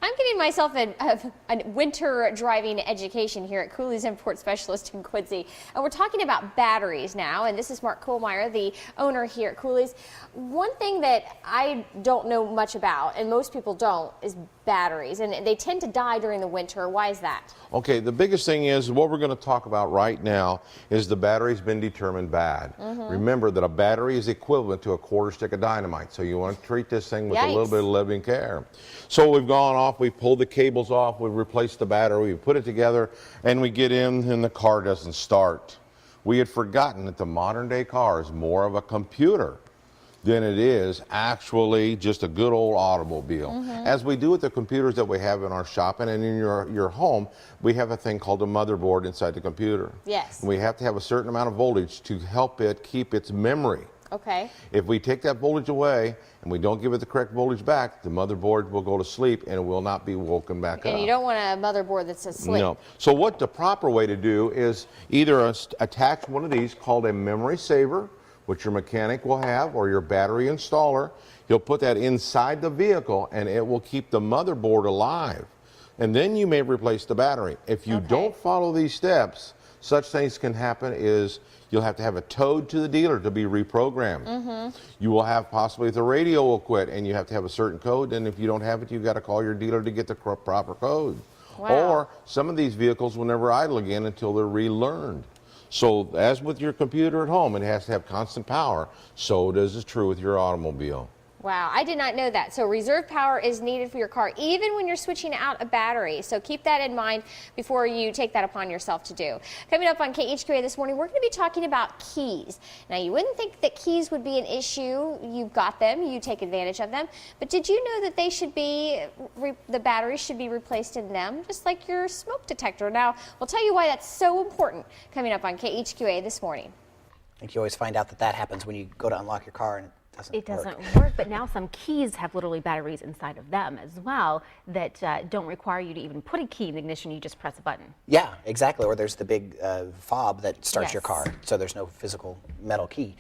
I'm giving myself a winter driving education here at Kuhly's Import Specialist in Quincy. And we're talking about batteries now. And this is Mark Kohlmeyer, the owner here at Kuhly's. One thing that I don't know much about, and most people don't, is batteries. And they tend to die during the winter. Why is that? Okay, the biggest thing is what we're going to talk about right now is the battery's been determined bad. Remember that a battery is equivalent to a quarter stick of dynamite. So you want to treat this thing with a little bit of loving care. So we've gone off, we've pulled the cables off, we've replaced the battery, we've put it together, and we get in and the car doesn't start. We had forgotten that the modern day car is more of a computer than it is actually just a good old automobile. As we do with the computers that we have in our shop and in your home, we have a thing called a motherboard inside the computer. Yes. And we have to have a certain amount of voltage to help it keep its memory. Okay. If we take that voltage away and we don't give it the correct voltage back, the motherboard will go to sleep and it will not be woken back up. And you don't want a motherboard that's asleep. No. So what the proper way to do is either attach one of these called a memory saver, which your mechanic will have, or your battery installer. He'll put that inside the vehicle and it will keep the motherboard alive. And then you may replace the battery. If you don't follow these steps, such things can happen is you'll have to have it towed to the dealer to be reprogrammed. You will have possibly the radio will quit and you have to have a certain code, and if you don't have it, you've got to call your dealer to get the proper code. Or some of these vehicles will never idle again until they're relearned. So as with your computer at home, it has to have constant power. So does is true with your automobile. Wow, I did not know that. So reserve power is needed for your car, even when you're switching out a battery. So keep that in mind before you take that upon yourself to do. Coming up on KHQA this morning, we're going to be talking about keys. Now, you wouldn't think that keys would be an issue. You've got them, you take advantage of them. But did you know that they should be, the batteries should be replaced in them, just like your smoke detector? Now, we'll tell you why that's so important coming up on KHQA this morning. I think you always find out that that happens when you go to unlock your car and it doesn't work, but now some keys have literally batteries inside of them as well that don't require you to even put a key in the ignition. You just press a button. Yeah, exactly. Or there's the big fob that starts your car, so there's no physical metal key.